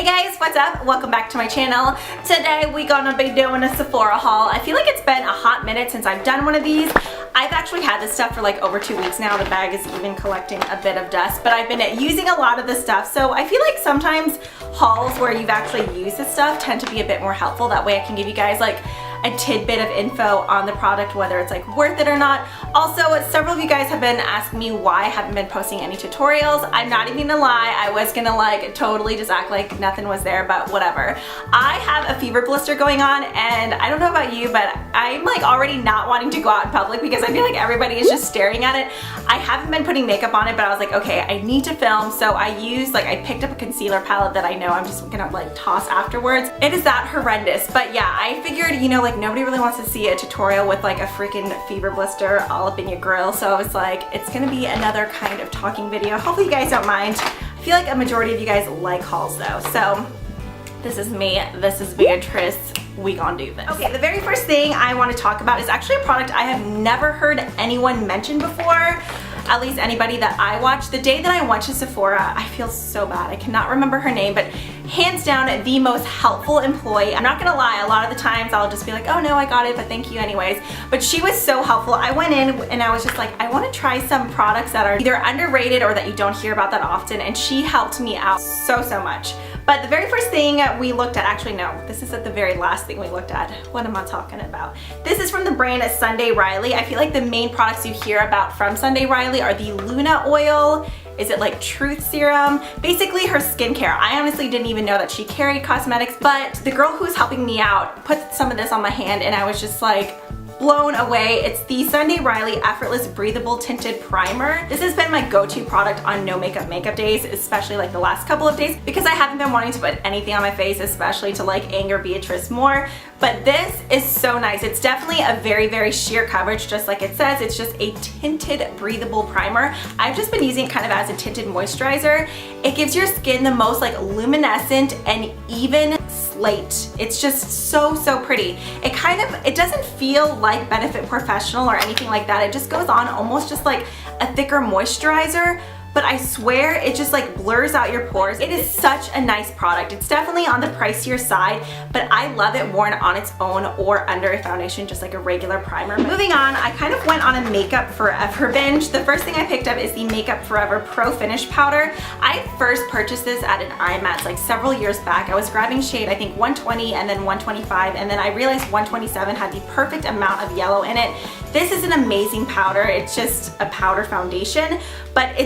Hey guys, what's up? Welcome back to my channel. Today we're gonna be doing a Sephora haul. I feel like it's been a hot minute since I've done one of these. I've actually had this stuff for like over 2 weeks now. The bag is even collecting a bit of dust, but I've been using a lot of this stuff. So I feel like sometimes hauls where you've actually used this stuff tend to be a bit more helpful. That way I can give you guys like a tidbit of info on the product, whether it's like worth it or not. Also, several of you guys have been asking me why I haven't been posting any tutorials. I'm not even gonna lie, I was gonna like totally just act like nothing was there, but whatever. I have a fever blister going on and I don't know about you, but I'm like already not wanting to go out in public because I feel like everybody is just staring at it. I haven't been putting makeup on it, but I was like, okay, I need to film. So I picked up a concealer palette that I know I'm just gonna like toss afterwards. It is that horrendous, but yeah, I figured, you know, like nobody really wants to see a tutorial with like a freaking fever blister all up in your grill. So I was like, it's gonna be another kind of talking video. Hopefully you guys don't mind. I feel like a majority of you guys like hauls though. So this is me, this is Beatrice, we gonna do this. Okay, the very first thing I want to talk about is actually a product I have never heard anyone mention before. At least anybody that I watched. The day that I went to Sephora, I feel so bad. I cannot remember her name, but hands down the most helpful employee. I'm not gonna lie, a lot of the times I'll just be like, oh no, I got it, but thank you anyways. But she was so helpful. I went in and I was just like, I wanna try some products that are either underrated or that you don't hear about that often, and she helped me out so much. But the very first thing we looked at, actually no, this is at the very last thing we looked at. What am I talking about? This is from the brand Sunday Riley. I feel like the main products you hear about from Sunday Riley are the Luna oil. Is it like Truth Serum? Basically her skincare. I honestly didn't even know that she carried cosmetics, but the girl who was helping me out put some of this on my hand and I was just like, blown away. It's the Sunday Riley Effortless Breathable Tinted Primer. This has been my go-to product on no makeup days, especially like the last couple of days, because I haven't been wanting to put anything on my face, especially to like anger Beatrice more. But this is so nice. It's definitely a very sheer coverage, just like it says. It's just a tinted breathable primer. I've just been using it kind of as a tinted moisturizer. It gives your skin the most like luminescent and even slate. It's just so pretty. It doesn't feel like Benefit Professional or anything like that. It just goes on almost just like a thicker moisturizer, but I swear it just like blurs out your pores. It is such a nice product. It's definitely on the pricier side, but I love it worn on its own or under a foundation, just like a regular primer. Moving on, I kind of went on a Makeup Forever binge. The first thing I picked up is the Makeup Forever Pro Finish Powder. I first purchased this at an IMATS like several years back. I was grabbing shade, I think 120 and then 125, and then I realized 127 had the perfect amount of yellow in it. This is an amazing powder. It's just a powder foundation, but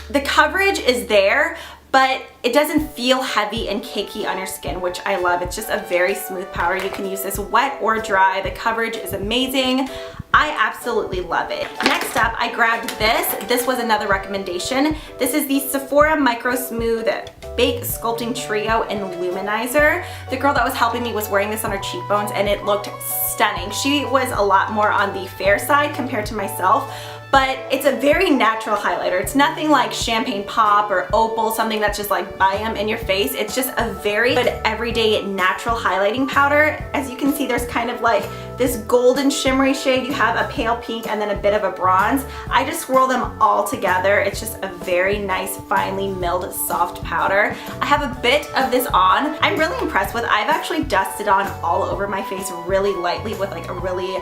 the coverage is there, but it doesn't feel heavy and cakey on your skin, which I love. It's just a very smooth powder. You can use this wet or dry. The coverage is amazing. I absolutely love it. Next up, I grabbed this. This was another recommendation. This is the Sephora Micro Smooth Bake Sculpting Trio in Luminizer. The girl that was helping me was wearing this on her cheekbones and it looked stunning. She was a lot more on the fair side compared to myself, but it's a very natural highlighter. It's nothing like Champagne Pop or Opal, something that's just like bam in your face. It's just a very good everyday natural highlighting powder. As you can see, there's kind of like this golden shimmery shade. You have a pale pink and then a bit of a bronze. I just swirl them all together. It's just a very nice, finely milled, soft powder. I have a bit of this on. I'm really impressed with. I've actually dusted on all over my face really lightly with like a really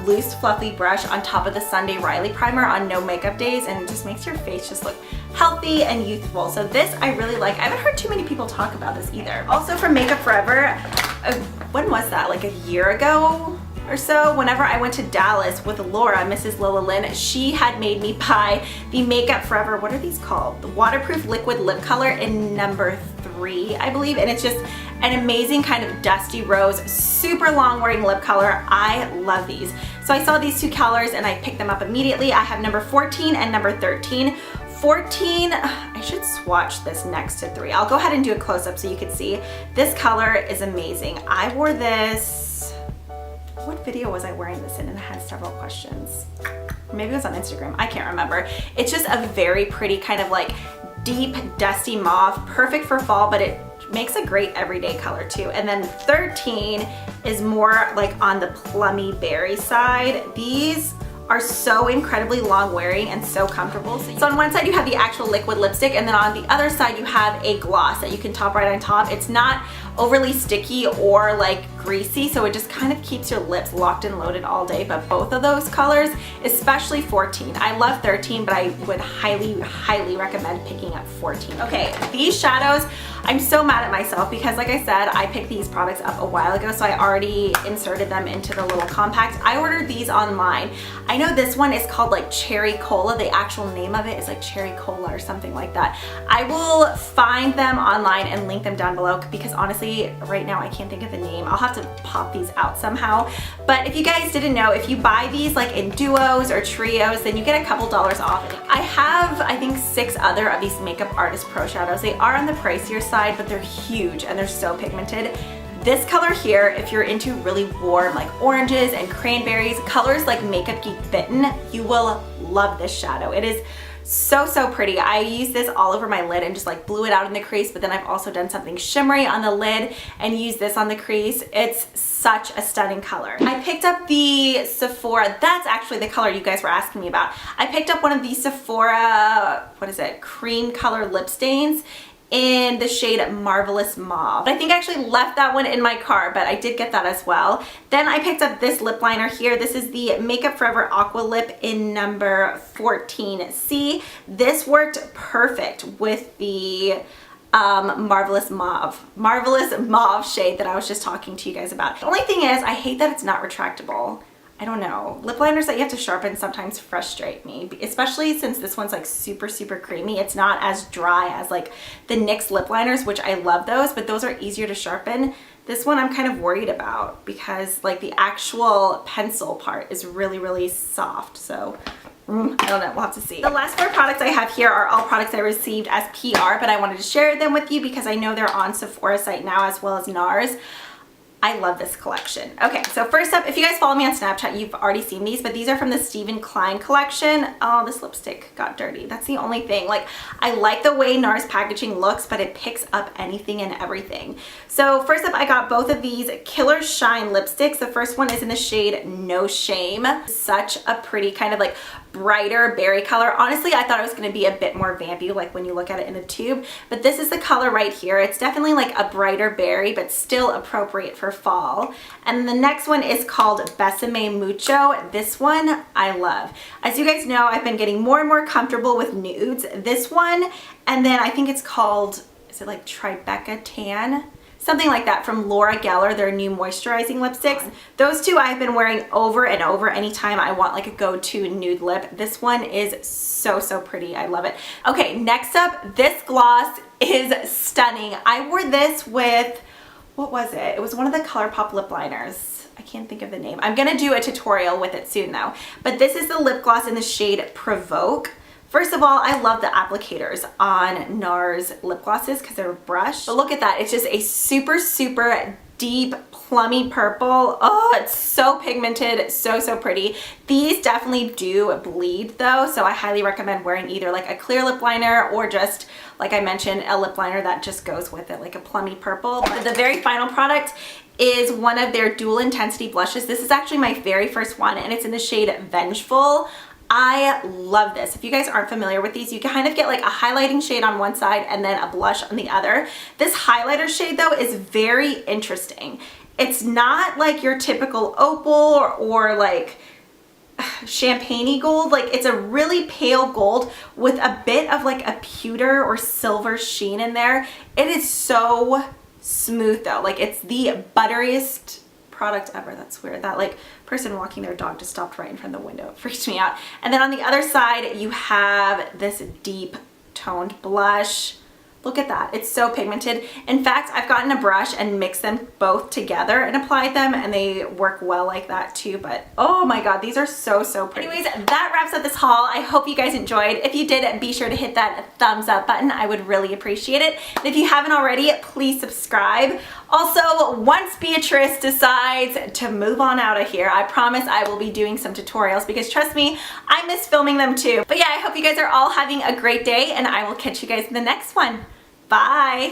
loose fluffy brush on top of the Sunday Riley primer on no makeup days, and it just makes your face just look healthy and youthful. So this I really like. I haven't heard too many people talk about this either. Also from Makeup Forever, when was that? Like a year ago or so, whenever I went to Dallas with Laura, Mrs. Lola Lynn, she had made me buy the Makeup Forever, what are these called? The Waterproof Liquid Lip Color in number 3, I believe, and it's just an amazing kind of dusty rose, super long wearing lip color. I love these. So I saw these two colors and I picked them up immediately. I have number 14 and number 13. 14, I should swatch this next to 3. I'll go ahead and do a close-up so you can see. This color is amazing. I wore this, what video was I wearing this in? And I had several questions. Maybe it was on Instagram, I can't remember. It's just a very pretty kind of like deep dusty mauve, perfect for fall, but it makes a great everyday color too. And then 13 is more like on the plummy berry side. These are so incredibly long wearing and so comfortable. So on one side you have the actual liquid lipstick, and then on the other side you have a gloss that you can top right on top. It's not overly sticky or like greasy, so it just kind of keeps your lips locked and loaded all day. But both of those colors, especially 14. I love 13, but I would highly recommend picking up 14. Okay, these shadows, I'm so mad at myself because like I said, I picked these products up a while ago, so I already inserted them into the little compact. I ordered these online. I know this one is called like Cherry Cola. The actual name of it is like Cherry Cola or something like that. I will find them online and link them down below because honestly, right now I can't think of the name. I'll have to pop these out somehow. But if you guys didn't know, if you buy these like in duos or trios, then you get a couple dollars off. I have, I think, 6 other of these Makeup Artist Pro shadows. They are on the pricier side, but they're huge and they're so pigmented. This color here, if you're into really warm like oranges and cranberries, colors like Makeup Geek Bitten, you will love this shadow. It is so pretty. I use this all over my lid and just like blew it out in the crease, but then I've also done something shimmery on the lid and used this on the crease. It's such a stunning color. I picked up the Sephora, that's actually the color you guys were asking me about. I picked up one of these Sephora, what is it, cream color lip stains in the shade Marvelous Mauve. I think I actually left that one in my car, but I did get that as well. Then I picked up this lip liner here. This is the Makeup Forever Aqua Lip in number 14C. This worked perfect with the Marvelous Mauve shade that I was just talking to you guys about. The only thing is, I hate that it's not retractable. I don't know. Lip liners that you have to sharpen sometimes frustrate me, especially since this one's like super creamy. It's not as dry as like the NYX lip liners, which I love those, but those are easier to sharpen. This one I'm kind of worried about because like the actual pencil part is really soft. So I don't know, we'll have to see. The last 4 products I have here are all products I received as PR, but I wanted to share them with you because I know they're on Sephora site now as well as NARS. I love this collection. Okay, so first up, if you guys follow me on Snapchat, you've already seen these, but these are from the Stephen Klein collection. Oh, this lipstick got dirty. That's the only thing. Like, I like the way NARS packaging looks, but it picks up anything and everything. So first up, I got both of these Killer Shine lipsticks. The first one is in the shade No Shame. Such a pretty kind of like brighter berry color. Honestly, I thought it was going to be a bit more vampy, like when you look at it in a tube, but this is the color right here. It's definitely like a brighter berry, but still appropriate for fall. And the next one is called Besame Mucho. This one I love. As you guys know, I've been getting more and more comfortable with nudes. This one, and then I think it's called, is it like Tribeca Tan? Something like that, from Laura Geller, their new moisturizing lipsticks. Those two I've been wearing over and over anytime I want like a go-to nude lip. This one is so pretty. I love it. Okay, next up, this gloss is stunning. I wore this with, what was it? It was one of the ColourPop lip liners. I can't think of the name. I'm gonna do a tutorial with it soon though. But this is the lip gloss in the shade Provoke. First of all, I love the applicators on NARS lip glosses because they're brushed. But look at that. It's just a super deep plummy purple. Oh, it's so pigmented, so pretty. These definitely do bleed though, so I highly recommend wearing either like a clear lip liner or just, like I mentioned, a lip liner that just goes with it, like a plummy purple. But the very final product is one of their dual intensity blushes. This is actually my very first one and it's in the shade Vengeful. I love this. If you guys aren't familiar with these, you kind of get like a highlighting shade on one side and then a blush on the other. This highlighter shade though is very interesting. It's not like your typical opal or like champagne-y gold. Like, it's a really pale gold with a bit of like a pewter or silver sheen in there. It is so smooth though. Like, it's the butteriest product ever. That's weird. That like person walking their dog just stopped right in front of the window. It freaked me out. And then on the other side you have this deep toned blush. Look at that. It's so pigmented. In fact, I've gotten a brush and mixed them both together and applied them, and they work well like that too. But oh my god, these are so pretty. Anyways, that wraps up this haul. I hope you guys enjoyed. If you did, be sure to hit that thumbs up button. I would really appreciate it. And if you haven't already, please subscribe. Also, once Beatrice decides to move on out of here, I promise I will be doing some tutorials because trust me, I miss filming them too. But yeah, I hope you guys are all having a great day and I will catch you guys in the next one. Bye!